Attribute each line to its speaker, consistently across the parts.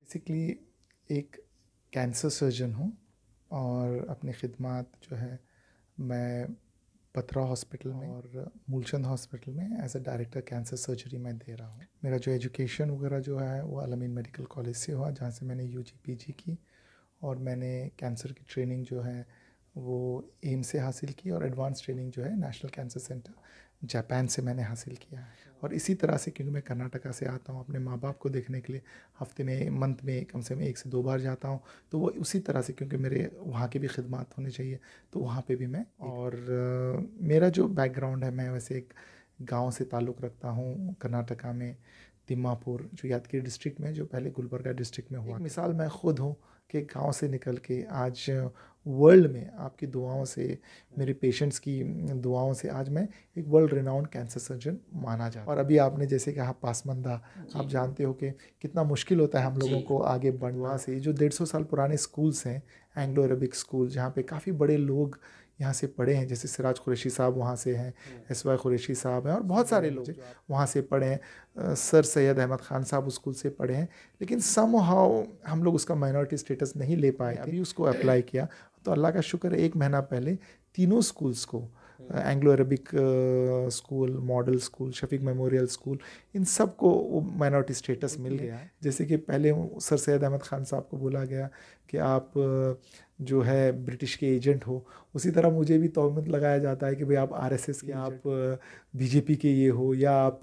Speaker 1: Basically एक cancer surgeon हूँ और अपनी खिदमत जो है मैं पथरा हॉस्पिटल में और मूलचंद हॉस्पिटल में as a director cancer surgery में दे रहा हूँ। मेरा जो एजुकेशन वगैरह जो है वो अल-अमीन मेडिकल कॉलेज से हुआ, जहाँ से मैंने यूजी पीजी की और मैंने कैंसर की ट्रेनिंग जो है वो एम्स से हासिल की और एडवांस ट्रेनिंग जो है नेशनल कैंसर सेंटर जापान से मैंने हासिल किया है। और इसी तरह से क्योंकि मैं कर्नाटका से आता हूँ, अपने माँ बाप को देखने के लिए हफ्ते में मंथ में कम से कम 1 से 2 बार जाता हूँ, तो वो उसी तरह से क्योंकि मेरे वहाँ की भी खिदमत होनी चाहिए तो वहाँ पे भी मैं और मेरा जो बैकग्राउंड है, मैं वैसे एक गांव से ताल्लुक़ रखता हूँ कर्नाटका में, तिम्मापुर जो यादगिरी डिस्ट्रिक्ट में, जो पहले गुलबर्गा डिस्ट्रिक्ट में हुआ। एक मिसाल मैं खुद हूँ कि गांव से निकल के आज वर्ल्ड में आपकी दुआओं से, मेरे पेशेंट्स की दुआओं से आज मैं एक वर्ल्ड रिनाउंड कैंसर सर्जन माना जाता है। और अभी आपने जैसे कहा पासमानदा, आप जानते हो कि कितना मुश्किल होता है हम लोगों को आगे बढ़ना से। जो 150 साल पुराने स्कूल्स हैं, एंग्लो अरबिक स्कूल, जहाँ पे काफ़ी बड़े लोग यहाँ से पढ़े हैं, जैसे सिराज कुरैशी साहब वहाँ से हैं, एसवाई कुरैशी साहब हैं और बहुत सारे लोग वहाँ से पढ़े हैं। सर सैयद अहमद ख़ान साहब उस स्कूल से पढ़े हैं, लेकिन समहाउ हम लोग उसका माइनॉरिटी स्टेटस नहीं ले पाए। अभी उसको अप्लाई किया तो अल्लाह का शुक्र है 1 महीना पहले तीनों स्कूल्स को, Anglo Arabic school, model school, Shafiq memorial school, इन सब को वो माइनॉरिटी स्टेटस मिल गया है। जैसे कि पहले सर सैयद अहमद ख़ान साहब को बोला गया कि आप जो है ब्रिटिश के एजेंट हो, उसी तरह मुझे भी तोहमत लगाया जाता है कि भाई आप आरएसएस के, आप बीजेपी के ये हो, या आप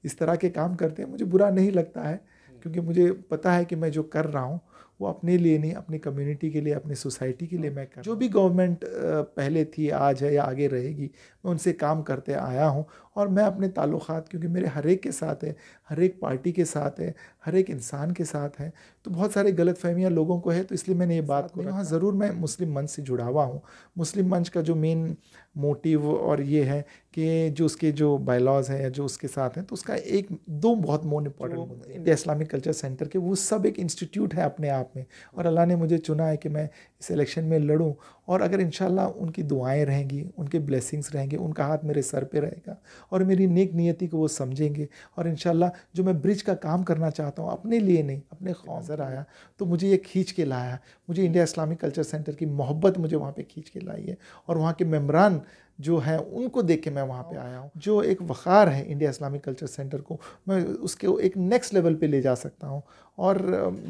Speaker 1: इस तरह के काम करते हैं। मुझे बुरा नहीं लगता है, क्योंकि मुझे पता है कि मैं जो कर रहा हूँ वो अपने लिए नहीं, अपनी कम्युनिटी के लिए, अपनी सोसाइटी के लिए मैं कर। जो भी गवर्नमेंट पहले थी, आज है या आगे रहेगी, मैं उनसे काम करते आया हूँ और मैं अपने ताल्लुक़ात, क्योंकि मेरे हर एक के साथ है, हर एक पार्टी के साथ है, हर एक इंसान के साथ है, तो बहुत सारी गलतफहमियाँ लोगों को है, तो इसलिए मैंने ये बात को हाँ ज़रूर मैं मुस्लिम मंच से जुड़ा हुआ हूँ। मुस्लिम मंच का जो मेन मोटिव और ये है कि जो उसके जो बायलॉज हैं या जो उसके साथ हैं, तो उसका एक दो बहुत more important India Islamic culture centre के, वो सब एक इंस्टीट्यूट है अपने आप में, और अल्लाह ने मुझे चुना है कि मैं इस इलेक्शन में लड़ूं। और अगर इंशाल्लाह उनकी दुआएं रहेंगी, उनके ब्लेसिंग्स रहेंगे, उनका हाथ मेरे सर पे रहेगा और मेरी नेक नियति को वो समझेंगे, और इंशाल्लाह जो मैं ब्रिज का काम करना चाहता हूँ अपने लिए नहीं, अपने नज़र आया तो मुझे ये खींच के लाया। मुझे इंडिया इस्लामिक कल्चर सेंटर की मोहब्बत मुझे वहाँ पे खींच के लाई है, और वहाँ के मेम्बरान जो हैं उनको देख के मैं वहाँ पे आया हूँ। जो एक वक़ार है इंडिया इस्लामिक कल्चर सेंटर को, मैं उसके एक नेक्स्ट लेवल पे ले जा सकता हूँ। और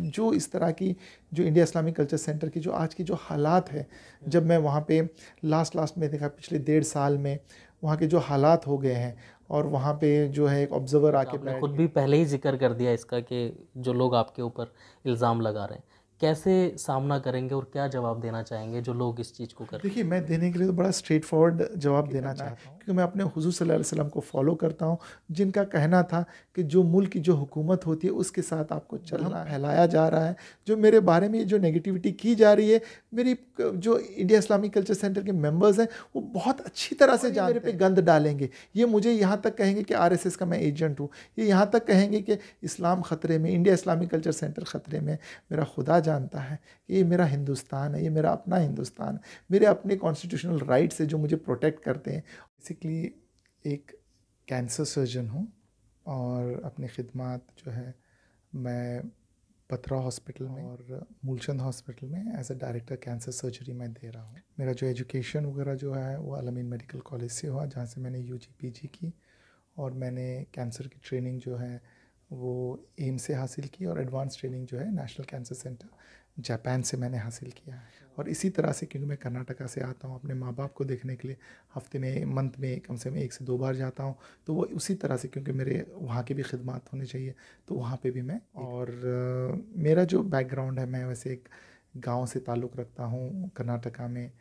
Speaker 1: जो इस तरह की जो इंडिया इस्लामिक कल्चर सेंटर की जो आज की जो हालात है, जब मैं वहाँ पे लास्ट में देखा, पिछले 1.5 साल में वहाँ के जो हालात हो गए हैं, और वहाँ पे जो है एक ऑब्जर्वर आके
Speaker 2: आपने खुद भी पहले ही जिक्र कर दिया इसका कि जो लोग आपके ऊपर इल्ज़ाम लगा रहे हैं, कैसे सामना करेंगे और क्या जवाब देना चाहेंगे जो लोग इस चीज़ को कर रहे हैं?
Speaker 1: देखिए, मैं देने के लिए तो बड़ा स्ट्रेट फॉरवर्ड जवाब देना चाहता हूँ, क्योंकि मैं अपने हुज़ूर सल्लल्लाहु अलैहि वसल्लम को फॉलो करता हूँ, जिनका कहना था कि जो मुल्क की जो हुकूमत होती है उसके साथ आपको चलना है। फैलाया जा रहा है, जो मेरे बारे में जो नेगेटिविटी की जा रही है, मेरी जो इंडिया इस्लामिक कल्चर सेंटर के मेंबर्स हैं वो बहुत अच्छी तरह से जानते हैं। मेरे पे गंद डालेंगे, ये मुझे यहाँ तक कहेंगे कि आरएसएस का मैं एजेंट हूँ, ये यहाँ तक कहेंगे कि इस्लाम ख़तरे में, इंडिया इस्लामिक कल्चर सेंटर ख़तरे में। मेरा खुदा जानता है कि ये मेरा हिंदुस्तान है, ये मेरा अपना हिंदुस्तान, मेरे अपने कॉन्स्टिट्यूशनल राइट्स है जो मुझे प्रोटेक्ट करते हैं। बेसिकली एक कैंसर सर्जन हूँ और अपनी खिदमत जो है मैं पथरा हॉस्पिटल में और मूलचंद हॉस्पिटल में as a director cancer surgery में दे रहा हूँ। मेरा जो एजुकेशन वगैरह जो है वो अल-अमीन मेडिकल कॉलेज से हुआ, जहाँ से मैंने यूजी पीजी की और मैंने कैंसर की ट्रेनिंग जो है वो एम्स से हासिल की और एडवांस ट्रेनिंग जो है नेशनल कैंसर सेंटर जापान से मैंने हासिल किया है। और इसी तरह से क्योंकि मैं कर्नाटका से आता हूँ, अपने माँ बाप को देखने के लिए हफ्ते में मंथ में कम से कम 1 से 2 बार जाता हूँ, तो वो उसी तरह से क्योंकि मेरे वहाँ की भी खिदमत होनी चाहिए तो वहाँ पे भी मैं और मेरा जो बैकग्राउंड है, मैं वैसे एक गांव से ताल्लुक़ रखता हूँ कर्नाटका में,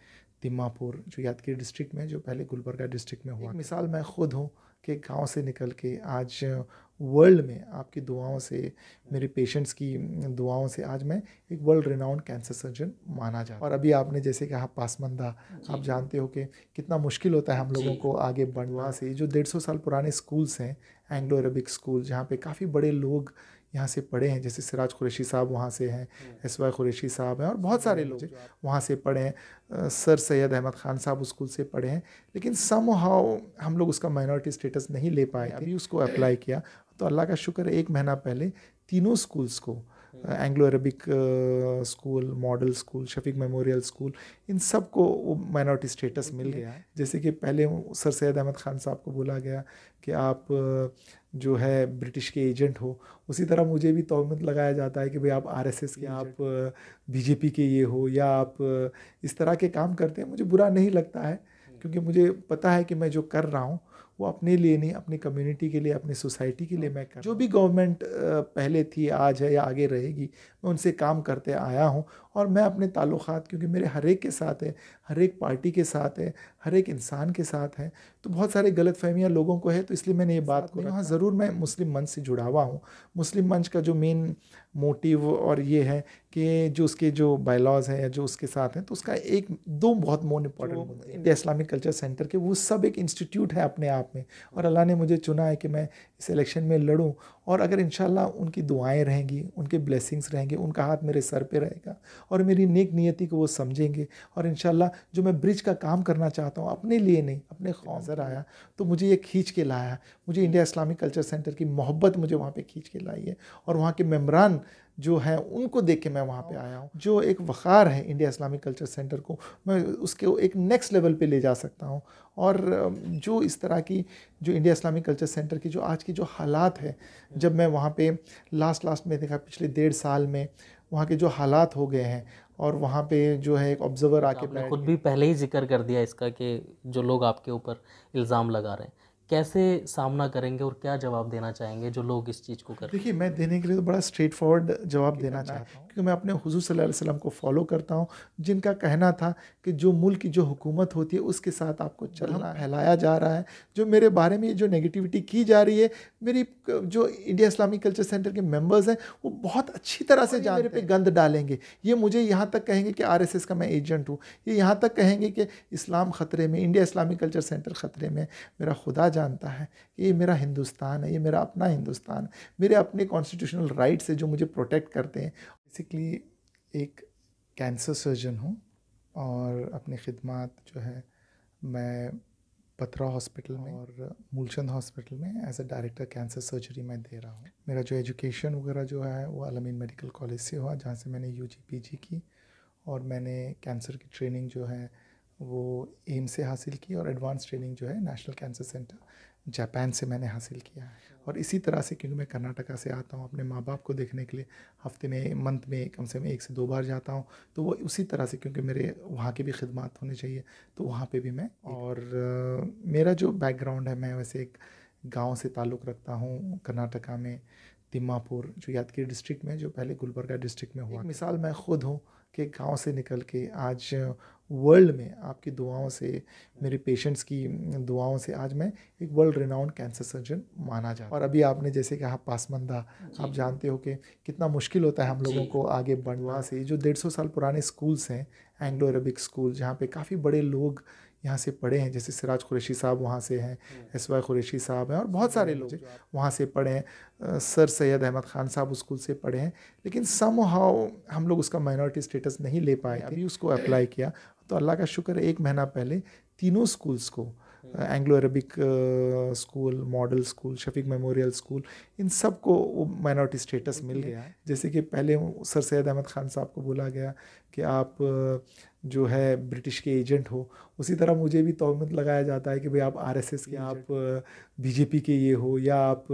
Speaker 1: तिम्मापुर जो यादगिरी डिस्ट्रिक्ट में, जो पहले गुलबर्गा डिस्ट्रिक्ट में हुआ। एक मिसाल मैं खुद हूँ कि गांव से निकल के आज वर्ल्ड में आपकी दुआओं से, मेरे पेशेंट्स की दुआओं से आज मैं एक वर्ल्ड रिनाउंड कैंसर सर्जन माना जाता है। और अभी आपने जैसे कहा पासमानदा, आप जानते हो कि कितना मुश्किल होता है हम लोगों को आगे बढ़ना से। जो 150 साल पुराने स्कूल्स हैं, एंग्लो अरबिक स्कूल, जहाँ पे काफ़ी बड़े लोग यहाँ से पढ़े हैं, जैसे सिराज कुरैशी साहब वहाँ से हैं, एसवाई कुरैशी साहब हैं और बहुत सारे लोग वहाँ से पढ़े हैं। सर सैयद अहमद ख़ान साहब उस स्कूल से पढ़े हैं, लेकिन समहाउ हम लोग उसका माइनॉरिटी स्टेटस नहीं ले पाए। अभी उसको अप्लाई किया तो अल्लाह का शुक्र है 1 महीना पहले तीनों स्कूल्स को, Anglo Arabic school, model school, Shafiq memorial school, इन सब को वो माइनॉरिटी स्टेटस मिल गया है। जैसे कि पहले सर सैयद अहमद ख़ान साहब को बोला गया कि आप जो है ब्रिटिश के एजेंट हो, उसी तरह मुझे भी तोहमत लगाया जाता है कि भाई आप आरएसएस के, आप बीजेपी के ये हो, या आप इस तरह के काम करते हैं। मुझे बुरा नहीं लगता है, क्योंकि मुझे पता है कि मैं जो कर रहा हूँ वो अपने लिए नहीं, अपनी कम्युनिटी के लिए, अपनी सोसाइटी के लिए मैं कर, जो भी गवर्नमेंट पहले थी, आज है या आगे रहेगी, मैं उनसे काम करते आया हूँ। और मैं अपने ताल्लुक़ात, क्योंकि मेरे हर एक के साथ है, हर एक पार्टी के साथ है, हर एक इंसान के साथ है, तो बहुत सारे गलत फहमियाँ लोगों को है, तो इसलिए मैंने ये बात को, हाँ ज़रूर मैं मुस्लिम मंच से जुड़ा हुआ हूँ। मुस्लिम मंच का जो मेन मोटिव और ये है कि जो उसके जो बायलॉज हैं या जो उसके साथ हैं, तो उसका एक दो बहुत more important, India Islamic culture centre के, वो सब एक इंस्टीट्यूट है अपने आप में। और अल्लाह ने मुझे चुना है कि मैं इस इलेक्शन में लड़ूं, और अगर इंशाल्लाह उनकी दुआएं रहेंगी, उनके ब्लेसिंग्स रहेंगे, उनका हाथ मेरे सर पे रहेगा, और मेरी नेक नियति को वो समझेंगे, और इंशाल्लाह जो मैं ब्रिज का काम करना चाहता हूँ, अपने लिए नहीं, अपने नज़र आया तो मुझे ये खींच के लाया। मुझे इंडिया इस्लामिक कल्चर सेंटर की मोहब्बत मुझे वहाँ पे खींच के लाई है, और वहाँ के मेम्बरान जो हैं उनको देख के मैं वहाँ पे आया हूँ। जो एक वक़ार है इंडिया इस्लामिक कल्चर सेंटर को, मैं उसके एक नेक्स्ट लेवल पे ले जा सकता हूँ। और जो इस तरह की जो इंडिया इस्लामिक कल्चर सेंटर की जो आज की जो हालात है, जब मैं वहाँ पे लास्ट में देखा, पिछले 1.5 साल में वहाँ के जो हालात हो गए हैं, और वहाँ पे जो है एक ऑब्जर्वर आके
Speaker 2: आपने खुद भी पहले ही जिक्र कर दिया इसका कि जो लोग आपके ऊपर इल्ज़ाम लगा रहे हैं, कैसे सामना करेंगे और क्या जवाब देना चाहेंगे जो लोग इस चीज़ को कर रहे हैं?
Speaker 1: देखिए, मैं देने के लिए तो बड़ा स्ट्रेट फॉरवर्ड जवाब देना चाहता हूँ, क्योंकि मैं अपने हुज़ूर सल्लल्लाहु अलैहि वसल्लम को फॉलो करता हूँ, जिनका कहना था कि जो मुल्क की जो हुकूमत होती है उसके साथ आपको चलना है। फैलाया जा रहा है, जो मेरे बारे में जो नेगेटिविटी की जा रही है, मेरी जो इंडिया इस्लामिक कल्चर सेंटर के मेंबर्स हैं वो बहुत अच्छी तरह से जानते हैं। मेरे पे गंद डालेंगे, ये मुझे यहाँ तक कहेंगे कि आरएसएस का मैं एजेंट हूँ, ये यहाँ तक कहेंगे कि इस्लाम ख़तरे में, इंडिया इस्लामिक कल्चर सेंटर ख़तरे में। मेरा खुदा जानता है कि ये मेरा हिंदुस्तान है, ये मेरा अपना हिंदुस्तान, मेरे अपने कॉन्स्टिट्यूशनल राइट्स है जो मुझे प्रोटेक्ट करते हैं। बेसिकली एक कैंसर सर्जन हूँ, और अपनी खिदमत जो है मैं पथरा हॉस्पिटल में और मूलचंद हॉस्पिटल में as a director cancer surgery मैं दे रहा हूँ। मेरा जो एजुकेशन वगैरह जो है वो अल-अमीन मेडिकल कॉलेज से हुआ, जहाँ से मैंने यूजी पीजी की, और मैंने कैंसर की ट्रेनिंग जो है वो एम्स से हासिल की, और एडवांस ट्रेनिंग जो है नेशनल कैंसर सेंटर जापान से मैंने हासिल किया है। और इसी तरह से, क्योंकि मैं कर्नाटका से आता हूँ, अपने माँ बाप को देखने के लिए हफ्ते में, मंथ में कम से कम 1 से 2 बार जाता हूँ, तो वो उसी तरह से, क्योंकि मेरे वहाँ की भी खिदमत होनी चाहिए, तो वहाँ पे भी मैं। और मेरा जो बैकग्राउंड है, मैं वैसे एक गांव से ताल्लुक़ रखता हूँ कर्नाटका में, तिम्मापुर, जो यादगिरी डिस्ट्रिक्ट में, जो पहले गुलबर्गा डिस्ट्रिक्ट में हुआ। एक मिसाल मैं खुद हूँ कि गांव से निकल के आज वर्ल्ड में आपकी दुआओं से, मेरे पेशेंट्स की दुआओं से, आज मैं एक वर्ल्ड रिनाउंड कैंसर सर्जन माना जाता है। और अभी आपने जैसे कहा पासमंदा, आप जानते हो कि कितना मुश्किल होता है हम लोगों को आगे बढ़ना से। जो 150 साल पुराने स्कूल्स हैं, एंग्लो अरबिक स्कूल, जहाँ पे काफ़ी बड़े लोग यहाँ से पढ़े हैं, जैसे सिराज कुरैशी साहब वहाँ से हैं, एसवाई कुरैशी साहब हैं, और बहुत सारे लोग वहाँ से पढ़े हैं। सर सैयद अहमद ख़ान साहब उस स्कूल से पढ़े हैं, लेकिन समहाउ हम लोग उसका माइनॉरिटी स्टेटस नहीं ले पाए। अभी उसको अप्लाई किया, तो अल्लाह का शुक्र है 1 महीना पहले तीनों स्कूल्स को, Anglo Arabic school, model school, Shafiq memorial school, इन सब को वो माइनॉरिटी स्टेटस मिल गया है। जैसे कि पहले सर सैयद अहमद ख़ान साहब को बोला गया कि आप जो है ब्रिटिश के एजेंट हो, उसी तरह मुझे भी तोहमत लगाया जाता है कि भाई आप आरएसएस के, आप बीजेपी के ये हो, या आप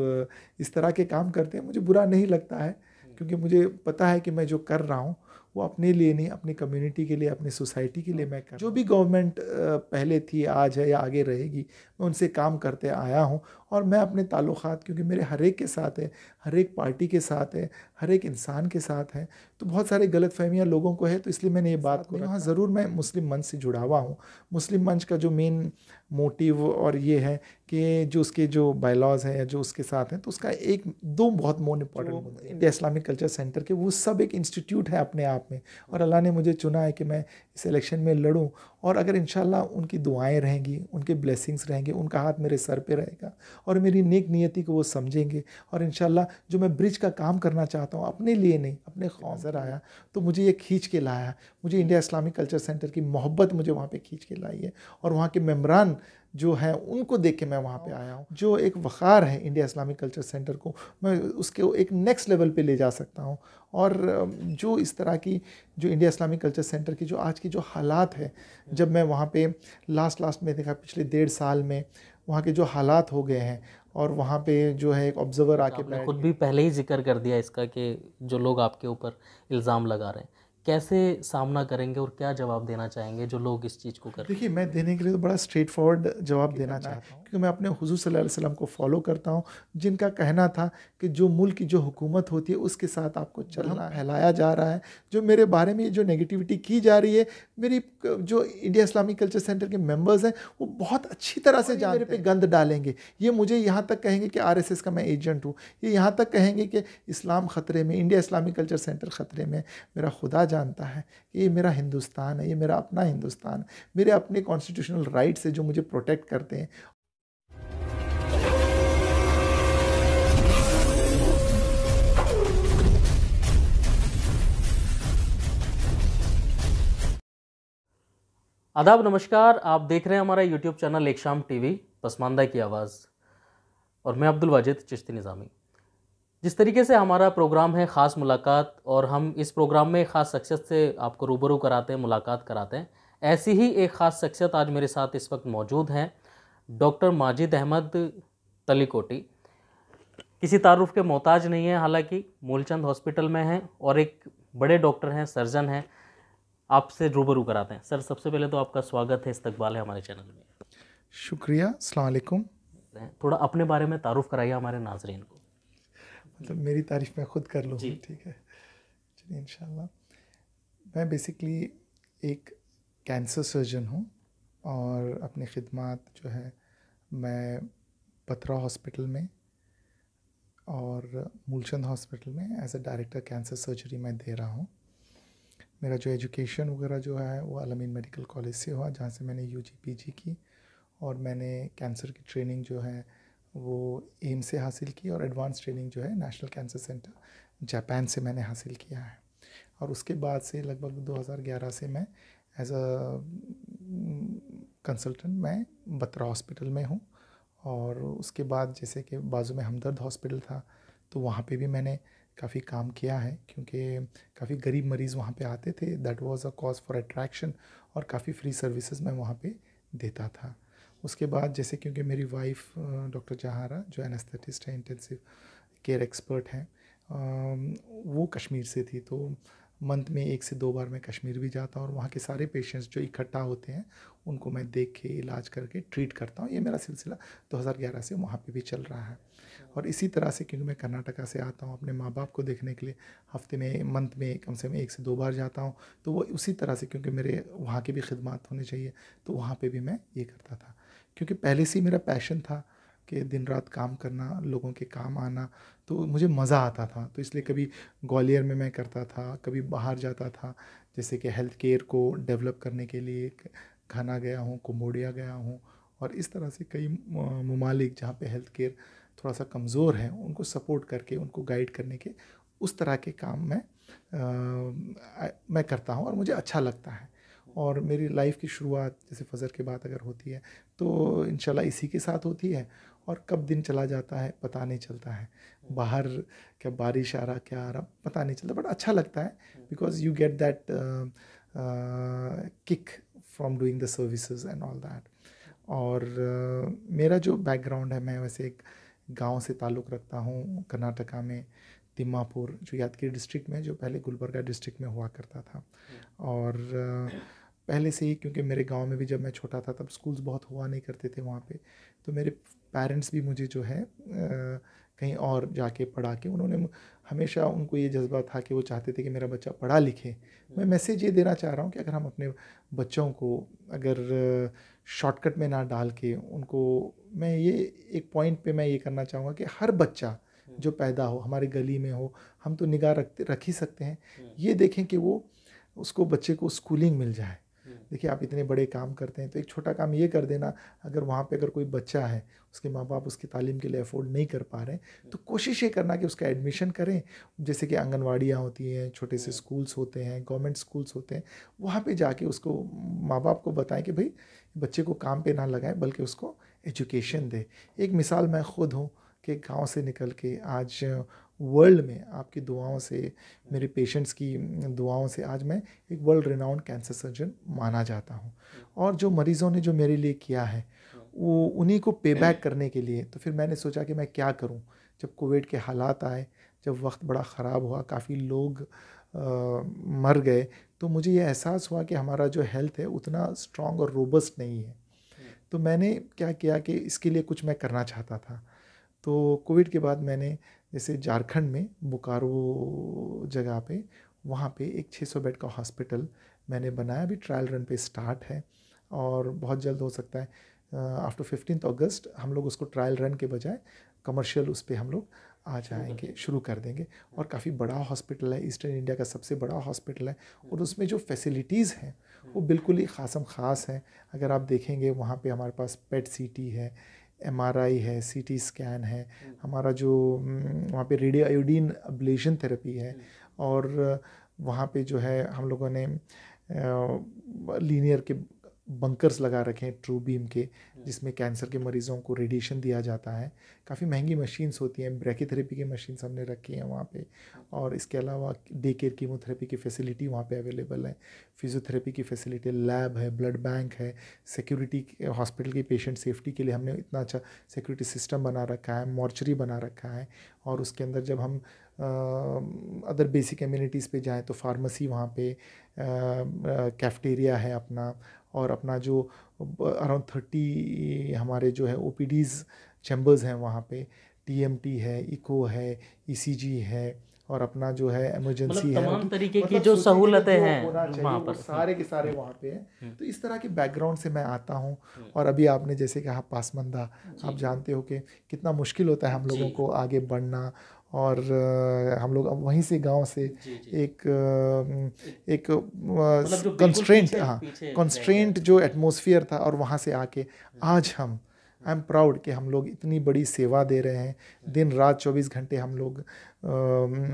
Speaker 1: इस तरह के काम करते हैं। मुझे बुरा नहीं लगता है, क्योंकि मुझे पता है कि मैं जो कर रहा हूँ वो अपने लिए नहीं, अपनी कम्युनिटी के लिए, अपनी सोसाइटी के लिए मैं कर, जो भी गवर्नमेंट पहले थी, आज है या आगे रहेगी, मैं उनसे काम करते आया हूँ। और मैं अपने ताल्लुक़ात, क्योंकि मेरे हर एक के साथ है, हर एक पार्टी के साथ है, हर एक इंसान के साथ है, तो बहुत सारे गलत फहमियाँ लोगों को है, तो इसलिए मैंने ये बात को, हाँ ज़रूर मैं मुस्लिम मंच से जुड़ा हुआ हूँ। मुस्लिम मंच का जो मेन मोटिव और ये है कि जो उसके जो बायलॉज हैं या जो उसके साथ हैं, तो उसका एक दो बहुत more important, India Islamic culture centre के, वो सब एक इंस्टीट्यूट है अपने आप में। और अल्लाह ने मुझे चुना है कि मैं इस इलेक्शन में लड़ूं, और अगर इंशाल्लाह उनकी दुआएं रहेंगी, उनके ब्लेसिंग्स रहेंगे, उनका हाथ मेरे सर पे रहेगा, और मेरी नेक नियति को वो समझेंगे, और इंशाल्लाह जो मैं ब्रिज का काम करना चाहता हूँ, अपने लिए नहीं, अपने नज़र आया तो मुझे ये खींच के लाया। मुझे इंडिया इस्लामिक कल्चर सेंटर की मोहब्बत मुझे वहाँ पे खींच के लाई है, और वहाँ के मेम्बरान जो हैं उनको देख के मैं वहाँ पे आया हूँ। जो एक वक़ार है इंडिया इस्लामिक कल्चर सेंटर को, मैं उसके एक नेक्स्ट लेवल पे ले जा सकता हूँ। और जो इस तरह की जो इंडिया इस्लामिक कल्चर सेंटर की जो आज की जो हालात है, जब मैं वहाँ पे लास्ट में देखा पिछले 1.5 साल में वहाँ के जो हालात हो गए हैं, और वहाँ पे जो है एक ऑब्जर्वर आके
Speaker 2: आपने
Speaker 1: बैठ
Speaker 2: खुद
Speaker 1: के,
Speaker 2: भी पहले ही जिक्र कर दिया इसका कि जो लोग आपके ऊपर इल्ज़ाम लगा रहे हैं, कैसे सामना करेंगे और क्या जवाब देना चाहेंगे जो लोग इस चीज़ को कर रहे हैं?
Speaker 1: देखिए, मैं देने के लिए तो बड़ा स्ट्रेट फॉरवर्ड जवाब देना चाहता हूँ, क्योंकि मैं अपने हुज़ूर सल्लल्लाहु अलैहि वसल्लम को फॉलो करता हूँ, जिनका कहना था कि जो मुल्क की जो हुकूमत होती है उसके साथ आपको चलना है। फैलाया जा रहा है, जो मेरे बारे में जो नेगेटिविटी की जा रही है, मेरी जो इंडिया इस्लामिक कल्चर सेंटर के मेंबर्स हैं वो बहुत अच्छी तरह से जानते हैं। मेरे पे गंद डालेंगे, ये मुझे यहाँ तक कहेंगे कि आरएसएस का मैं एजेंट हूँ, ये यहाँ तक कहेंगे कि इस्लाम ख़तरे में, इंडिया इस्लामिक कल्चर सेंटर ख़तरे में। मेरा खुदा जानता है कि ये मेरा हिंदुस्तान है, ये मेरा अपना हिंदुस्तान है, मेरे अपने कॉन्स्टिट्यूशनल राइट्स है जो मुझे प्रोटेक्ट करते हैं।
Speaker 2: आदाब, नमस्कार। आप देख रहे हैं हमारा यूट्यूब चैनल एक शाम टीवी पसमानदा की आवाज़, और मैं अब्दुल वाजिद चिश्ती निज़ामी। जिस तरीके से हमारा प्रोग्राम है ख़ास मुलाकात, और हम इस प्रोग्राम में ख़ास शख्सियत से आपको रूबरू कराते हैं, मुलाकात कराते हैं, ऐसी ही एक ख़ास शख्सियत आज मेरे साथ इस वक्त मौजूद हैं। डॉक्टर माजिद अहमद तलीकोटी किसी तारुफ के मोहताज नहीं है, हालांकि मूलचंद हॉस्पिटल में हैं और एक बड़े डॉक्टर हैं, सर्जन हैं। आपसे रूबरू कराते हैं। सर, सबसे पहले तो आपका स्वागत है, इस्तकबाल है हमारे चैनल में।
Speaker 1: शुक्रिया, अस्सलाम वालेकुम।
Speaker 2: थोड़ा अपने बारे में तारुफ कराइए हमारे नाजरीन को।
Speaker 1: मतलब मेरी तारीफ मैं खुद कर लूँ?
Speaker 2: जी।
Speaker 1: ठीक है, चलिए इंशाल्लाह। मैं बेसिकली एक कैंसर सर्जन हूँ, और अपनी खिदमत जो है मैं पथरा हॉस्पिटल में और मूलचंद हॉस्पिटल में as a director cancer surgery मैं दे रहा हूँ। मेरा जो एजुकेशन वगैरह जो है वो अल-अमीन मेडिकल कॉलेज से हुआ, जहाँ से मैंने यूजी पीजी की, और मैंने कैंसर की ट्रेनिंग जो है वो एम्स से हासिल की, और एडवांस ट्रेनिंग जो है नेशनल कैंसर सेंटर जापान से मैंने हासिल किया है। और उसके बाद से लगभग 2011 से मैं एज अ कंसल्टेंट मैं बत्रा हॉस्पिटल में हूँ। और उसके बाद जैसे कि बाजू में हमदर्द हॉस्पिटल था, तो वहाँ पे भी मैंने काफ़ी काम किया है, क्योंकि काफ़ी गरीब मरीज़ वहाँ पे आते थे। That was a cause for attraction, और काफ़ी फ्री सर्विसेज मैं वहाँ पे देता था। उसके बाद जैसे क्योंकि मेरी वाइफ डॉक्टर जहारा जो एनेस्थेटिस्ट है, इंटेंसिव केयर एक्सपर्ट हैं, वो कश्मीर से थी, तो मंथ में 1 से 2 बार मैं कश्मीर भी जाता हूँ, और वहाँ के सारे पेशेंट्स जो इकट्ठा होते हैं उनको मैं देख के इलाज करके ट्रीट करता हूँ। ये मेरा सिलसिला 2011 से वहाँ पे भी चल रहा है। और इसी तरह से क्योंकि मैं कर्नाटका से आता हूँ, अपने माँ बाप को देखने के लिए हफ्ते में, मंथ में कम से कम 1 से 2 बार जाता हूँ, तो वो उसी तरह से क्योंकि मेरे वहाँ की भी खिदमत होनी चाहिए, तो वहाँ पे भी मैं ये करता था। क्योंकि पहले से ही मेरा पैशन था कि दिन रात काम करना, लोगों के काम आना, तो मुझे मज़ा आता था। तो इसलिए कभी ग्वालियर में मैं करता था, कभी बाहर जाता था, जैसे कि हेल्थ केयर को डेवलप करने के लिए घाना गया हूँ, कंबोडिया गया हूँ, और इस तरह से कई ममालिक जहाँ पे हेल्थ केयर थोड़ा सा कमज़ोर है उनको सपोर्ट करके, उनको गाइड करने के, उस तरह के काम मैं करता हूँ, और मुझे अच्छा लगता है। और मेरी लाइफ की शुरुआत जैसे फ़जर के बाद अगर होती है तो इंशाल्लाह इसी के साथ होती है, और कब दिन चला जाता है पता नहीं चलता है। बाहर क्या बारिश आ रहा, क्या आ रहा, पता नहीं चलता, बट अच्छा लगता है, because you get that kick from doing the services and all that. और मेरा जो बैकग्राउंड है, मैं वैसे एक गांव से ताल्लुक़ रखता हूँ कर्नाटका में, तिम्मापुर, जो यादगिरी डिस्ट्रिक्ट में, जो पहले गुलबर्गा डिस्ट्रिक्ट में हुआ करता था। और पहले से ही क्योंकि मेरे गांव में भी जब मैं छोटा था तब स्कूल्स बहुत हुआ नहीं करते थे वहाँ पे, तो मेरे पेरेंट्स भी मुझे जो है कहीं और जाके पढ़ा के, उन्होंने हमेशा, उनको ये जज्बा था कि वो चाहते थे कि मेरा बच्चा पढ़ा लिखे। मैं मैसेज ये देना चाह रहा हूँ कि अगर हम अपने बच्चों को अगर शॉर्टकट में ना डाल के उनको, मैं ये एक पॉइंट पे मैं ये करना चाहूँगा कि हर बच्चा जो पैदा हो, हमारे गली में हो, हम तो निगाह रख ही सकते हैं, ये देखें कि वो, उसको, बच्चे को स्कूलिंग मिल जाए। देखिए आप इतने बड़े काम करते हैं तो एक छोटा काम ये कर देना, अगर वहाँ पे अगर कोई बच्चा है, उसके माँ बाप उसकी तालीम के लिए अफोर्ड नहीं कर पा रहे हैं, तो कोशिश ये करना कि उसका एडमिशन करें। जैसे कि आंगनवाड़ियाँ होती हैं, छोटे से स्कूल्स होते हैं, गवर्नमेंट स्कूल्स होते हैं, वहाँ पे जाके उसको माँ बाप को बताएं कि भाई बच्चे को काम पे ना लगाएं बल्कि उसको एजुकेशन दे। एक मिसाल मैं खुद हूँ कि गांव से निकल के आज वर्ल्ड में आपकी दुआओं से, मेरे पेशेंट्स की दुआओं से आज मैं एक वर्ल्ड रिनाउंड कैंसर सर्जन माना जाता हूँ। और जो मरीज़ों ने जो मेरे लिए किया है वो उन्हीं को पे बैक करने के लिए तो फिर मैंने सोचा कि मैं क्या करूँ। जब कोविड के हालात आए, जब वक्त बड़ा ख़राब हुआ, काफ़ी लोग मर गए, तो मुझे ये एहसास हुआ कि हमारा जो हेल्थ है उतना स्ट्रॉन्ग और रोबस्ट नहीं है। तो मैंने क्या किया कि इसके लिए कुछ मैं करना चाहता था। तो कोविड के बाद मैंने जैसे झारखंड में बोकारो जगह पे, वहाँ पे एक 600 बेड का हॉस्पिटल मैंने बनाया। अभी ट्रायल रन पे स्टार्ट है और बहुत जल्द हो सकता है आफ्टर 15 अगस्त हम लोग उसको ट्रायल रन के बजाय कमर्शियल उस पर हम लोग आ जाएंगे, शुरू कर देंगे। और काफ़ी बड़ा हॉस्पिटल है, ईस्टर्न इंडिया का सबसे बड़ा हॉस्पिटल है और उसमें जो फैसिलिटीज़ हैं वो बिल्कुल ही ख़ासम ख़ास हैं। अगर आप देखेंगे वहाँ पे हमारे पास पेट सीटी है, एमआरआई है, सीटी स्कैन है, हमारा जो वहाँ पे रेडियो आयोडीन अब्लेशन थेरेपी है, और वहाँ पे जो है हम लोगों ने लीनियर के बंकर्स लगा रखे हैं ट्रू बीम के, जिसमें कैंसर के मरीज़ों को रेडिएशन दिया जाता है। काफ़ी महंगी मशीन्स होती हैं, ब्रैकीथेरेपी की मशीन्स हमने रखी हैं वहाँ पे। और इसके अलावा डे केयर कीमोथेरेपी की फैसिलिटी वहाँ पे अवेलेबल है, फिजियोथेरेपी की फैसिलिटी, लैब है, ब्लड बैंक है, सिक्योरिटी हॉस्पिटल की पेशेंट सेफ्टी के लिए हमने इतना अच्छा सिक्योरिटी सिस्टम बना रखा है, मॉर्चरी बना रखा है। और उसके अंदर जब हम अदर बेसिक एम्यूनिटीज़ पे जाएँ तो फार्मेसी वहाँ पे, कैफ़ेटेरिया है अपना, और अपना जो अराउंड 30 हमारे जो है ओपीडीज़ चैम्बर्स हैं वहाँ पे, टीएमटी है, इको है, ईसीजी है, और अपना जो है इमरजेंसी है।
Speaker 2: तमाम तरीके की
Speaker 1: मतलब
Speaker 2: जो
Speaker 1: सोचिए कि
Speaker 2: सहूलतें
Speaker 1: जो
Speaker 2: हैं
Speaker 1: होना चाहिए
Speaker 2: वहाँ
Speaker 1: वो
Speaker 2: पर।
Speaker 1: सारे के सारे वहाँ पे हैं। तो इस तरह के बैकग्राउंड से मैं आता हूँ। और अभी आपने जैसे कहा पासमंदा, आप जानते हो कि कितना मुश्किल होता है हम लोगों को आगे बढ़ना। और हम लोग अब वहीं से गांव से एक कंस्ट्रेंट, हाँ, कंस्ट्रेंट जो एटमॉस्फेयर था, और वहाँ से आके आज हम आई एम प्राउड कि हम लोग इतनी बड़ी सेवा दे रहे हैं। दिन रात 24 घंटे हम लोग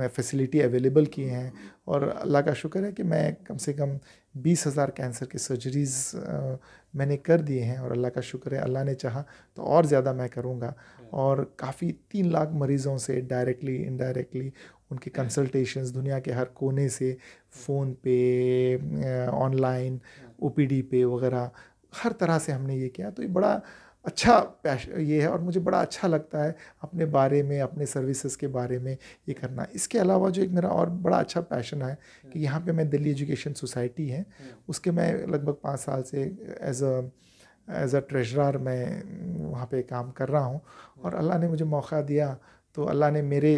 Speaker 1: फैसिलिटी अवेलेबल किए हैं। और अल्लाह का शुक्र है कि मैं कम से कम 20,000 कैंसर के सर्जरीज़ मैंने कर दिए हैं। और अल्लाह का शुक्र है, अल्लाह ने चाहा तो और ज़्यादा मैं करूँगा। और काफ़ी 3 लाख मरीज़ों से डायरेक्टली इनडायरेक्टली उनकी कंसल्टेशंस दुनिया के हर कोने से, फ़ोन पे, ऑनलाइन, ओपीडी पे वगैरह, हर तरह से हमने ये किया। तो ये बड़ा अच्छा ये है, और मुझे बड़ा अच्छा लगता है अपने बारे में, अपने सर्विसेज के बारे में ये करना। इसके अलावा जो एक मेरा और बड़ा अच्छा पैशन है कि यहाँ पे मैं दिल्ली एजुकेशन सोसाइटी है, उसके मैं लगभग 5 साल से एज अ ट्रेजरर मैं वहाँ पे काम कर रहा हूँ। और अल्लाह ने मुझे मौका दिया, तो अल्लाह ने मेरे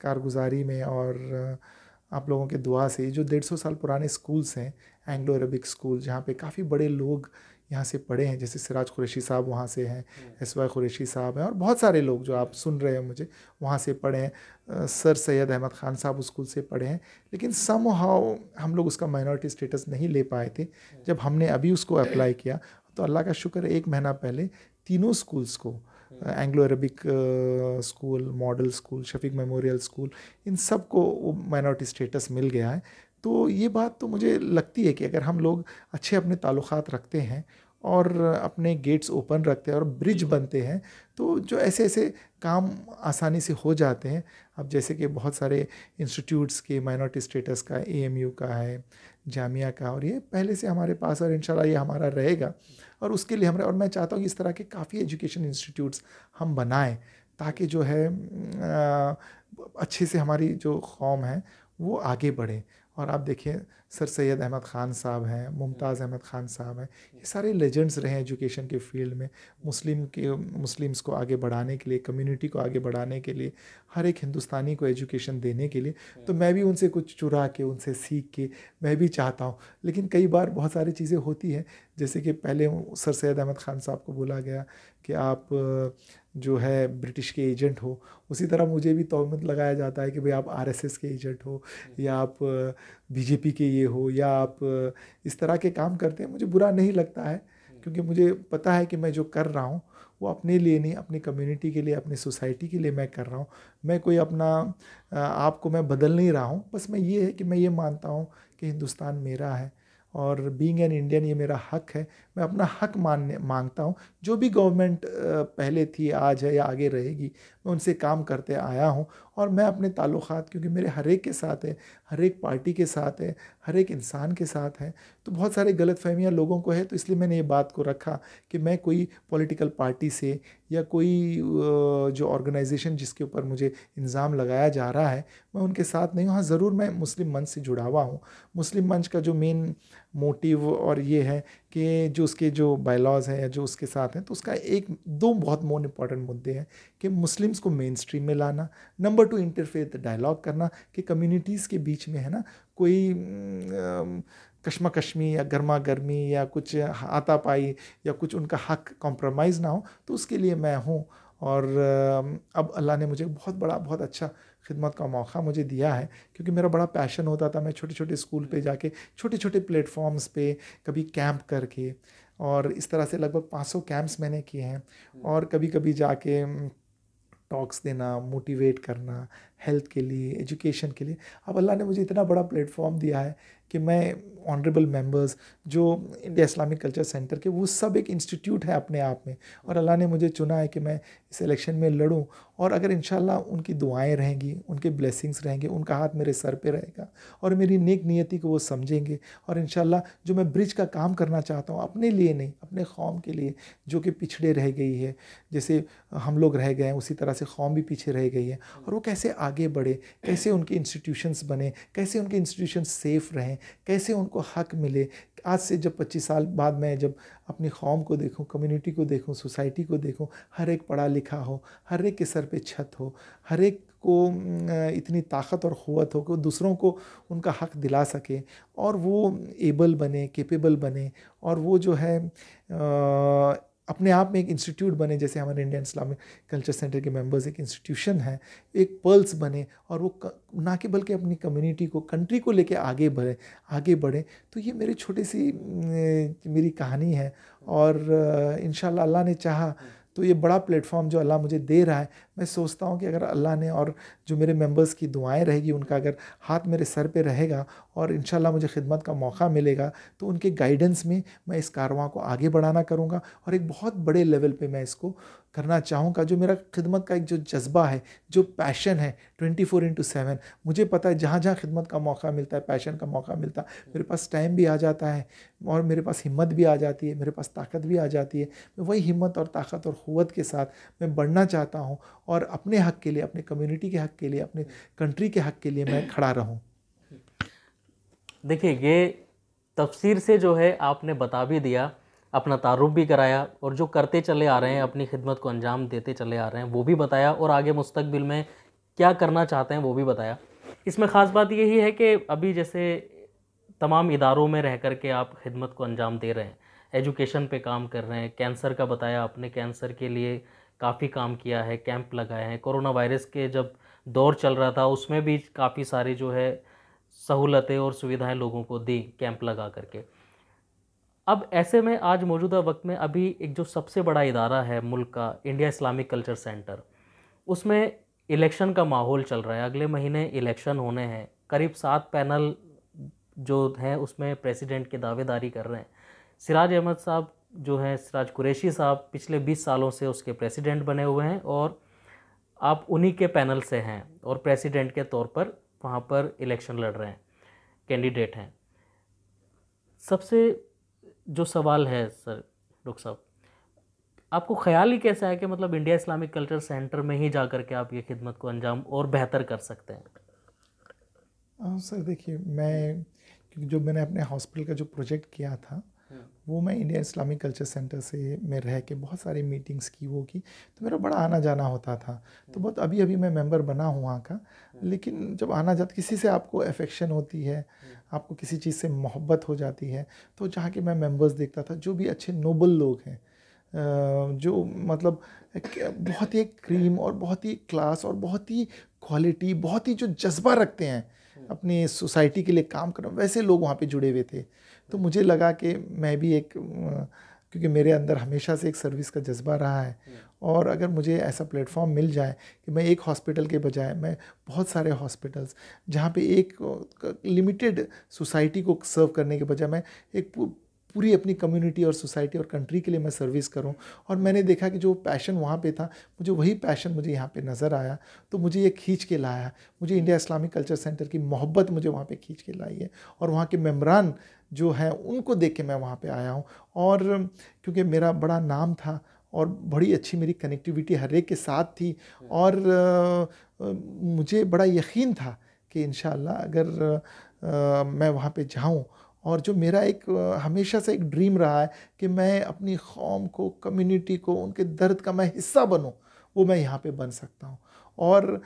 Speaker 1: कारगुजारी में और आप लोगों के दुआ से जो 150 साल पुराने स्कूल्स हैं, एंग्लो अरबिक स्कूल, जहाँ पे काफ़ी बड़े लोग यहाँ से पढ़े हैं, जैसे सिराज कुरैशी साहब वहाँ से हैं, एसवाई कुरैशी साहब हैं, और बहुत सारे लोग जो आप सुन रहे हैं मुझे वहाँ से पढ़े हैं। सर सैयद अहमद ख़ान साहब उस स्कूल से पढ़े हैं। लेकिन समहाउ हम लोग उसका माइनॉरिटी स्टेटस नहीं ले पाए थे। जब हमने अभी उसको अप्लाई किया तो अल्लाह का शुक्र है 1 महीना पहले तीनों स्कूल्स को, Anglo Arabic school, model school, Shafiq memorial school, इन सब को वो माइनॉरिटी स्टेटस मिल गया है। तो ये बात तो मुझे लगती है कि अगर हम लोग अच्छे अपने ताल्लुकात रखते हैं और अपने गेट्स ओपन रखते हैं और ब्रिज बनते हैं, तो जो ऐसे ऐसे काम आसानी से हो जाते हैं। अब जैसे कि बहुत सारे इंस्टीट्यूट्स के माइनॉरिटी स्टेटस का, एएमयू का है, जामिया का, और ये पहले से हमारे पास, और इंशाल्लाह ये हमारा रहेगा। और उसके लिए और मैं चाहता हूँ कि इस तरह के काफ़ी एजुकेशन इंस्टीट्यूट्स हम बनाएं, ताकि जो है अच्छे से हमारी जो कौम है वो आगे बढ़े। और आप देखिए सर सैयद अहमद ख़ान साहब हैं, मुमताज़ अहमद ख़ान साहब हैं, ये सारे लेजेंड्स रहे हैं एजुकेशन के फील्ड में। मुस्लिम्स को आगे बढ़ाने के लिए, कम्युनिटी को आगे बढ़ाने के लिए, हर एक हिंदुस्तानी को एजुकेशन देने के लिए। तो मैं भी उनसे कुछ चुरा के, उनसे सीख के मैं भी चाहता हूँ। लेकिन कई बार बहुत सारी चीज़ें होती हैं, जैसे कि पहले सर सैयद अहमद ख़ान साहब को बोला गया कि आप जो है ब्रिटिश के एजेंट हो, उसी तरह मुझे भी तोहमत लगाया जाता है कि भाई आप आरएसएस के एजेंट हो, या आप बीजेपी के ये हो, या आप इस तरह के काम करते हैं। मुझे बुरा नहीं लगता है, क्योंकि मुझे पता है कि मैं जो कर रहा हूँ वो अपने लिए नहीं, अपनी कम्युनिटी के लिए, अपनी सोसाइटी के लिए मैं कर रहा हूँ। मैं कोई अपना आप को मैं बदल नहीं रहा हूँ। बस मैं ये है कि मैं ये मानता हूँ कि हिंदुस्तान मेरा है, और बीइंग एन इंडियन ये मेरा हक है। मैं अपना हक मांगता हूँ। जो भी गवर्नमेंट पहले थी, आज है या आगे रहेगी, मैं उनसे काम करते आया हूँ। और मैं अपने ताल्लुकात, क्योंकि मेरे हर एक के साथ है, हर एक पार्टी के साथ है, हर एक इंसान के साथ है, तो बहुत सारे गलतफहमियाँ लोगों को है। तो इसलिए मैंने ये बात को रखा कि मैं कोई पॉलिटिकल पार्टी से या कोई जो ऑर्गेनाइजेशन जिसके ऊपर मुझे इल्ज़ाम लगाया जा रहा है, मैं उनके साथ नहीं हूँ। हाँ, ज़रूर मैं मुस्लिम मंच से जुड़ा हुआ हूँ। मुस्लिम मंच का जो मेन मोटिव और ये है कि जो उसके जो बायलॉज़ हैं या जो उसके साथ हैं, तो उसका एक दो बहुत मोस्ट इंपॉर्टेंट मुद्दे हैं कि मुस्लिम्स को मेन स्ट्रीम में लाना, नंबर 2 इंटरफेथ डायलॉग करना, कि कम्युनिटीज़ के बीच में है ना कोई कश्मकश्मी या गर्मा गर्मी या कुछ हाथापाई या कुछ उनका हक कॉम्प्रोमाइज़ ना हो। तो उसके लिए मैं हूँ। और अब अल्लाह ने मुझे बहुत बड़ा, बहुत अच्छा खिदमत का मौका मुझे दिया है, क्योंकि मेरा बड़ा पैशन होता था। मैं छोटे छोटे स्कूल पे जाके, छोटे छोटे प्लेटफॉर्म्स पे कभी कैंप करके, और इस तरह से लगभग 500 कैंप्स मैंने किए हैं। और कभी कभी जाके टॉक्स देना, मोटिवेट करना, हेल्थ के लिए, एजुकेशन के लिए। अब अल्लाह ने मुझे इतना बड़ा प्लेटफॉर्म दिया है कि मैं ऑनरेबल मेंबर्स जो इंडिया इस्लामिक कल्चर सेंटर के, वो सब एक इंस्टीट्यूट है अपने आप में, और अल्लाह ने मुझे चुना है कि मैं इस इलेक्शन में लड़ूं। और अगर इंशाल्लाह उनकी दुआएं रहेंगी, उनके ब्लेसिंग्स रहेंगे, उनका हाथ मेरे सर पे रहेगा, और मेरी नेक नियति को वो समझेंगे, और इंशाल्लाह जो मैं ब्रिज का काम करना चाहता हूँ, अपने लिए नहीं, अपने कौम के लिए जो कि पिछड़े रह गई है, जैसे हम लोग रह गए हैं उसी तरह से कौम भी पीछे रह गई है, और वो कैसे आगे बढ़े, कैसे उनके इंस्टीट्यूशंस बने, कैसे उनके इंस्टीट्यूशंस सेफ रहें, कैसे उनको हक मिले। आज से जब 25 साल बाद मैं जब अपनी कौम को देखूं, कम्युनिटी को देखूं, सोसाइटी को देखूं, हर एक पढ़ा लिखा हो, हर एक के सर पे छत हो, हर एक को इतनी ताकत और क़ुव्वत हो कि दूसरों को उनका हक दिला सके, और वो एबल बने, कैपेबल बने, और वो जो है अपने आप में एक इंस्टीट्यूट बने, जैसे हमारे इंडियन इस्लामिक कल्चर सेंटर के मेंबर्स एक इंस्टीट्यूशन है, एक पल्स बने, और वो ना कि बल्कि अपनी कम्युनिटी को, कंट्री को लेके आगे बढ़े। तो ये मेरी छोटी सी मेरी कहानी है। और इंशाल्लाह अल्लाह ने चाहा तो ये बड़ा प्लेटफॉर्म जो अल्लाह मुझे दे रहा है, मैं सोचता हूँ कि अगर अल्लाह ने, और जो मेरे मेंबर्स की दुआएं रहेगी, उनका अगर हाथ मेरे सर पे रहेगा, और इंशाल्लाह मुझे खिदमत का मौका मिलेगा, तो उनके गाइडेंस में मैं इस कारवां को आगे बढ़ाना करूँगा, और एक बहुत बड़े लेवल पे मैं इसको करना चाहूँगा। जो मेरा खिदमत का एक जो जज्बा है, जो पैशन है 24/7, मुझे पता है जहाँ जहाँ खिदमत का मौका मिलता है, पैशन का मौका मिलता है, मेरे पास टाइम भी आ जाता है, और मेरे पास हिम्मत भी आ जाती है, मेरे पास ताकत भी आ जाती है। मैं वही हिम्मत और ताकत और क़ुव्वत के साथ मैं बढ़ना चाहता हूँ, और अपने हक के लिए, अपने कम्युनिटी के हक के लिए, अपने कंट्री के हक के लिए मैं खड़ा रहूँ।
Speaker 2: देखिए, ये तफसीर से जो है आपने बता भी दिया, अपना तारुफ भी कराया, और जो करते चले आ रहे हैं, अपनी खिदमत को अंजाम देते चले आ रहे हैं वो भी बताया, और आगे मुस्तकबिल में क्या करना चाहते हैं वो भी बताया। इसमें ख़ास बात यही है कि अभी जैसे तमाम इदारों में रह कर के आप खिदमत को अंजाम दे रहे हैं, एजुकेशन पे काम कर रहे हैं, कैंसर का बताया आपने, कैंसर के लिए काफ़ी काम किया है, कैंप लगाए हैं, कोरोना वायरस के जब दौर चल रहा था उसमें भी काफ़ी सारी जो है सहूलतें और सुविधाएं लोगों को दी कैंप लगा करके। अब ऐसे में आज मौजूदा वक्त में अभी एक जो सबसे बड़ा इदारा है मुल्क का, इंडिया इस्लामिक कल्चर सेंटर, उसमें इलेक्शन का माहौल चल रहा है। अगले महीने इलेक्शन होने हैं। करीब 7 पैनल जो हैं उसमें प्रेसिडेंट की दावेदारी कर रहे हैं। सिराज अहमद साहब जो हैं, सिराज कुरैशी साहब पिछले 20 सालों से उसके प्रेसिडेंट बने हुए हैं, और आप उन्हीं के पैनल से हैं, और प्रेसिडेंट के तौर पर वहाँ पर इलेक्शन लड़ रहे हैं, कैंडिडेट हैं। सबसे जो सवाल है सर डॉक्टर साहब, आपको ख्याल ही कैसा है कि मतलब इंडिया इस्लामिक कल्चर सेंटर में ही जा कर के आप ये खिदमत को अंजाम और बेहतर कर सकते हैं?
Speaker 1: सर देखिए, मैं क्योंकि जो मैंने अपने हॉस्पिटल का जो प्रोजेक्ट किया था, वो मैं इंडिया इस्लामिक कल्चर सेंटर से में रह के बहुत सारी मीटिंग्स की, वो की, तो मेरा बड़ा आना जाना होता था। तो बहुत अभी अभी मैं मेंबर बना हूँ वहाँ का, लेकिन जब आना जाता, किसी से आपको अफेक्शन होती है, आपको किसी चीज़ से मोहब्बत हो जाती है, तो जहाँ के मैं मेंबर्स देखता था, जो भी अच्छे नोबल लोग हैं, जो मतलब बहुत ही क्रीम और बहुत ही क्लास और बहुत ही क्वालिटी, बहुत ही जो जज्बा रखते हैं अपनी सोसाइटी के लिए काम करना, वैसे लोग वहाँ पे जुड़े हुए थे। तो मुझे लगा कि मैं भी एक क्योंकि मेरे अंदर हमेशा से एक सर्विस का जज्बा रहा है, और अगर मुझे ऐसा प्लेटफॉर्म मिल जाए कि मैं एक हॉस्पिटल के बजाय मैं बहुत सारे हॉस्पिटल्स जहाँ पे एक लिमिटेड सोसाइटी को सर्व करने के बजाय मैं एक पूरी अपनी कम्युनिटी और सोसाइटी और कंट्री के लिए मैं सर्विस करूं। और मैंने देखा कि जो पैशन वहाँ पे था, मुझे वही पैशन मुझे यहाँ पे नज़र आया, तो मुझे ये खींच के लाया। मुझे इंडिया इस्लामिक कल्चर सेंटर की मोहब्बत मुझे वहाँ पे खींच के लाई है, और वहाँ के मेम्बरान जो हैं उनको देख के मैं वहाँ पे आया हूँ। और क्योंकि मेरा बड़ा नाम था और बड़ी अच्छी मेरी कनेक्टिविटी हर एक के साथ थी, और मुझे बड़ा यकीन था कि इंशाअल्लाह अगर मैं वहाँ पे जाऊँ, और जो मेरा एक हमेशा से एक ड्रीम रहा है कि मैं अपनी कौम को, कम्युनिटी को, उनके दर्द का मैं हिस्सा बनूं, वो मैं यहाँ पे बन सकता हूँ। और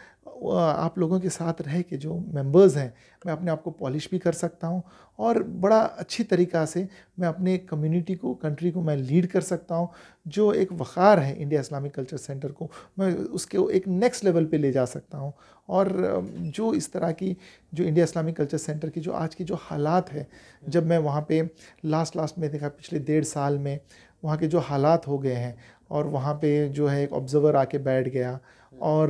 Speaker 1: आप लोगों के साथ रह के जो मेंबर्स हैं, मैं अपने आप को पॉलिश भी कर सकता हूँ, और बड़ा अच्छी तरीक़ा से मैं अपने कम्युनिटी को, कंट्री को मैं लीड कर सकता हूँ। जो एक वक़ार है इंडिया इस्लामिक कल्चर सेंटर को, मैं उसके एक नेक्स्ट लेवल पे ले जा सकता हूँ। और जो इस तरह की जो इंडिया इस्लामिक कल्चर सेंटर की जो आज की जो हालात है, जब मैं वहाँ पे लास्ट में देखा पिछले 1.5 साल में वहाँ के जो हालात हो गए हैं, और वहाँ पे जो है एक ऑब्ज़र्वर आके बैठ गया, और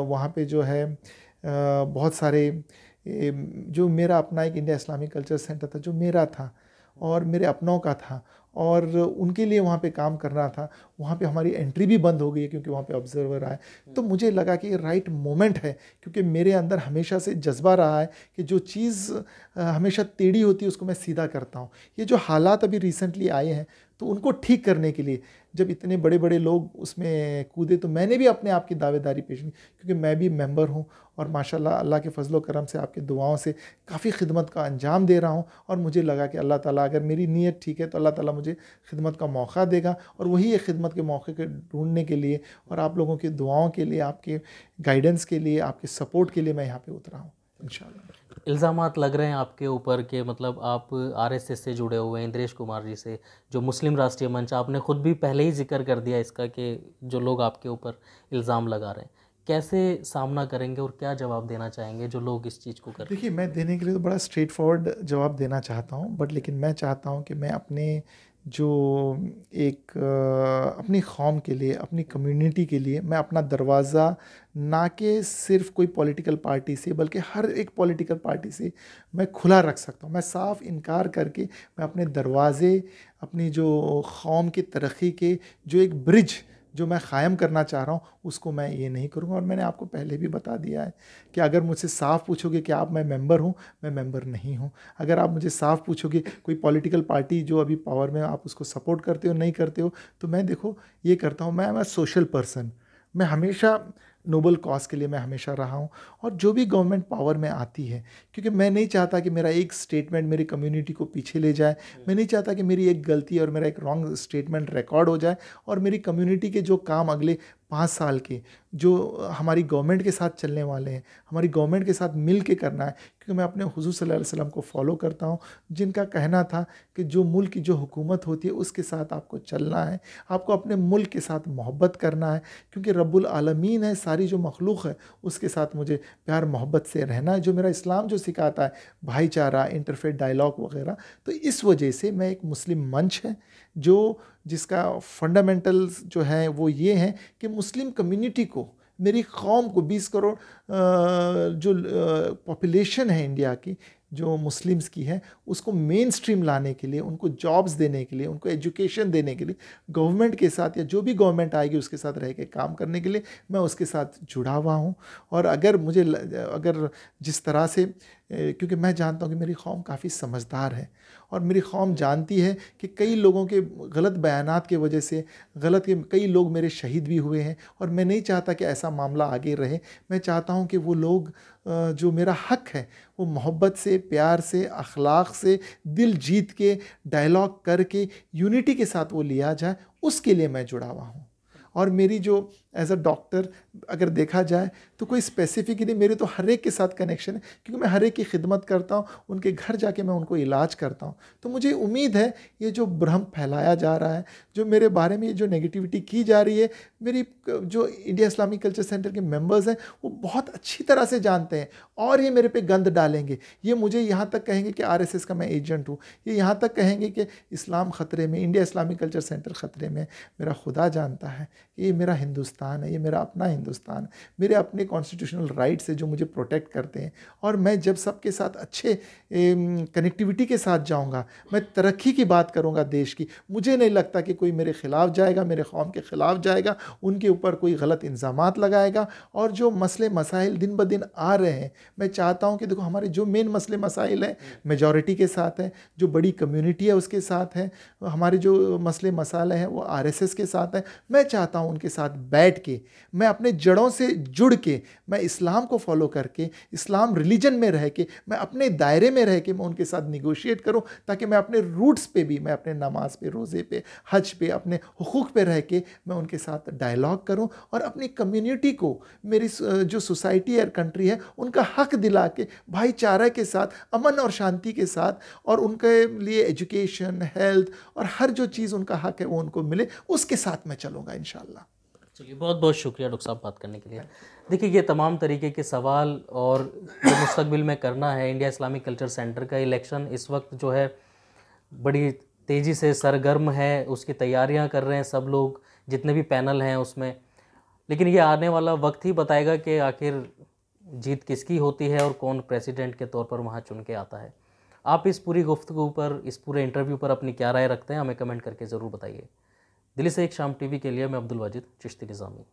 Speaker 1: वहाँ पे जो है बहुत सारे जो मेरा अपना एक इंडिया इस्लामिक कल्चर सेंटर था, जो मेरा था और मेरे अपनों का था, और उनके लिए वहाँ पे काम करना था, वहाँ पे हमारी एंट्री भी बंद हो गई है क्योंकि वहाँ पे ऑब्जर्वर आए। तो मुझे लगा कि ये राइट मोमेंट है, क्योंकि मेरे अंदर हमेशा से जज्बा रहा है कि जो चीज़ हमेशा टेढ़ी होती है उसको मैं सीधा करता हूँ। ये जो हालात अभी रिसेंटली आए हैं, तो उनको ठीक करने के लिए जब इतने बड़े बड़े लोग उसमें कूदे, तो मैंने भी अपने आप की दावेदारी पेश की, क्योंकि मैं भी मेंबर हूँ, और माशाल्लाह अल्लाह के फजलो करम से, आपकी दुआओं से काफ़ी खिदमत का अंजाम दे रहा हूँ। और मुझे लगा कि अल्लाह ताला अगर मेरी नीयत ठीक है तो अल्लाह ताला मुझे खिदमत का मौका देगा, और वही एक खिदमत के मौके के ढूंढने के लिए और आप लोगों की दुआओं के लिए, आपके गाइडेंस के लिए, आपके सपोर्ट के लिए मैं यहाँ पे उतरा हूँ इंशाल्लाह।
Speaker 2: इल्ज़ामात लग रहे हैं आपके ऊपर कि मतलब आप आरएसएस से जुड़े हुए हैं, इंद्रेश कुमार जी से, जो मुस्लिम राष्ट्रीय मंच, आपने खुद भी पहले ही जिक्र कर दिया इसका कि जो लोग आपके ऊपर इल्ज़ाम लगा रहे हैं, कैसे सामना करेंगे और क्या जवाब देना चाहेंगे जो लोग इस चीज़ को कर रहे हैं?
Speaker 1: देखिए, मैं देने के लिए तो बड़ा स्ट्रेट फॉरवर्ड जवाब देना चाहता हूँ, बट लेकिन मैं चाहता हूँ कि मैं अपने जो एक अपनी कौम के लिए, अपनी कम्युनिटी के लिए मैं अपना दरवाज़ा ना कि सिर्फ़ कोई पॉलिटिकल पार्टी से, बल्कि हर एक पॉलिटिकल पार्टी से मैं खुला रख सकता हूँ। मैं साफ़ इनकार करके मैं अपने दरवाज़े, अपनी जो कौम की तरक्की के जो एक ब्रिज जो मैं क़ायम करना चाह रहा हूँ, उसको मैं ये नहीं करूँगा। और मैंने आपको पहले भी बता दिया है कि अगर मुझसे साफ़ पूछोगे कि आप मैं मेंबर हूँ, मैं मेंबर नहीं हूँ। अगर आप मुझे साफ़ पूछोगे कोई पॉलिटिकल पार्टी जो अभी पावर में, आप उसको सपोर्ट करते हो नहीं करते हो, तो मैं देखो ये करता हूँ, मैं सोशल पर्सन, मैं हमेशा नोबल कॉज के लिए मैं हमेशा रहा हूँ। और जो भी गवर्नमेंट पावर में आती है, क्योंकि मैं नहीं चाहता कि मेरा एक स्टेटमेंट मेरी कम्युनिटी को पीछे ले जाए, मैं नहीं चाहता कि मेरी एक गलती और मेरा एक रॉन्ग स्टेटमेंट रिकॉर्ड हो जाए, और मेरी कम्युनिटी के जो काम अगले 5 साल के जो हमारी गवर्नमेंट के साथ चलने वाले हैं, हमारी गवर्नमेंट के साथ मिल के करना है। क्योंकि मैं अपने हुज़ूर सल्लल्लाहु अलैहि वसल्लम को फॉलो करता हूँ, जिनका कहना था कि जो मुल्क की जो हुकूमत होती है उसके साथ आपको चलना है, आपको अपने मुल्क के साथ मोहब्बत करना है, क्योंकि रब्बुल आलमीन है, सारी जो मखलूक है उसके साथ मुझे प्यार मोहब्बत से रहना है, जो मेरा इस्लाम जो सिखाता है, भाईचारा, इंटरफेथ डायलॉग वगैरह। तो इस वजह से मैं एक मुस्लिम मंच है जो जिसका फंडामेंटल्स जो है वो ये हैं कि मुस्लिम कम्युनिटी को, मेरी कौम को, 20 करोड़ जो पॉपुलेशन है इंडिया की जो मुस्लिम्स की है, उसको मेन स्ट्रीम लाने के लिए, उनको जॉब्स देने के लिए, उनको एजुकेशन देने के लिए गवर्नमेंट के साथ या जो भी गवर्नमेंट आएगी उसके साथ रह के काम करने के लिए मैं उसके साथ जुड़ा हुआ हूँ। और अगर मुझे अगर जिस तरह से क्योंकि मैं जानता हूँ कि मेरी कौम काफ़ी समझदार है, और मेरी कौम जानती है कि कई लोगों के गलत बयानात की वजह से कई लोग मेरे शहीद भी हुए हैं, और मैं नहीं चाहता कि ऐसा मामला आगे रहे। मैं चाहता हूँ कि वो लोग जो मेरा हक है वो मोहब्बत से, प्यार से, अखलाक से, दिल जीत के, डायलॉग करके, यूनिटी के साथ वो लिया जाए, उसके लिए मैं जुड़ा हुआ हूँ। और मेरी जो एज अ डॉक्टर अगर देखा जाए तो कोई स्पेसिफिक ही नहीं, मेरे तो हर एक के साथ कनेक्शन है, क्योंकि मैं हर एक की खिदमत करता हूँ, उनके घर जाके मैं उनको इलाज करता हूँ। तो मुझे उम्मीद है ये जो भ्रम फैलाया जा रहा है, जो मेरे बारे में जो नेगेटिविटी की जा रही है, मेरी जो इंडिया इस्लामिक कल्चर सेंटर के मेंबर्स हैं वो बहुत अच्छी तरह से जानते हैं, और ये मेरे पे गंद डालेंगे। ये मुझे यहाँ तक कहेंगे कि आरएसएस का मैं एजेंट हूँ, ये यहाँ तक कहेंगे कि इस्लाम ख़तरे में, इंडिया इस्लामिक कल्चर सेंटर ख़तरे में। मेरा खुदा जानता है कि ये मेरा हिंदुस्तान है, ये मेरा अपना हिंदुस्तान, मेरे अपने कॉन्स्टिट्यूशनल राइट्स है जो मुझे प्रोटेक्ट करते हैं। और मैं जब सबके साथ अच्छे कनेक्टिविटी के साथ जाऊँगा, मैं तरक्की की बात करूँगा देश की, मुझे नहीं लगता कि कोई मेरे ख़िलाफ़ जाएगा, मेरे कौम के ख़िलाफ़ जाएगा, उनके ऊपर कोई गलत इल्ज़ामात लगाएगा। और जो मसले मसाइल दिन ब दिन आ रहे हैं, मैं चाहता हूँ कि देखो हमारे जो मेन मसले मसाइल हैं मेजॉरिटी के साथ हैं, जो बड़ी कम्युनिटी है उसके साथ हैं, हमारे जो मसले मसाले हैं वो आरएसएस के साथ हैं। मैं चाहता हूँ उनके साथ बैठ के, मैं अपने जड़ों से जुड़ के, मैं इस्लाम को फॉलो करके, इस्लाम रिलीजन में रह के, मैं अपने दायरे में रह के मैं उनके साथ निगोशिएट करूँ, ताकि मैं अपने रूट्स पे भी, मैं अपने नमाज पे, रोज़े पे, हज पे, अपने हुकूक पे रह के मैं उनके साथ डायलॉग करूँ, और अपनी कम्युनिटी को, मेरी जो सोसाइटी और कंट्री है, उनका हक दिला के भाईचारा के साथ, अमन और शांति के साथ, और उनके लिए एजुकेशन, हेल्थ और हर जो चीज़ उनका हक है वो उनको मिले, उसके साथ मैं चलूँगा इंशाल्लाह।
Speaker 2: चलिए, बहुत बहुत शुक्रिया डॉक्टर साहब बात करने के लिए। देखिए, ये तमाम तरीके के सवाल और जो मुस्तकबिल में करना है, इंडिया इस्लामिक कल्चर सेंटर का इलेक्शन इस वक्त जो है बड़ी तेज़ी से सरगर्म है, उसकी तैयारियां कर रहे हैं सब लोग, जितने भी पैनल हैं उसमें। लेकिन ये आने वाला वक्त ही बताएगा कि आखिर जीत किसकी होती है और कौन प्रेसिडेंट के तौर पर वहाँ चुन के आता है। आप इस पूरी गुफ्तगू पर, इस पूरे इंटरव्यू पर अपनी क्या राय रखते हैं, हमें कमेंट करके ज़रूर बताइए। दिल्ली से एक शाम टीवी के लिए मैं अब्दुल वाजिद चिश्ती निज़ामी।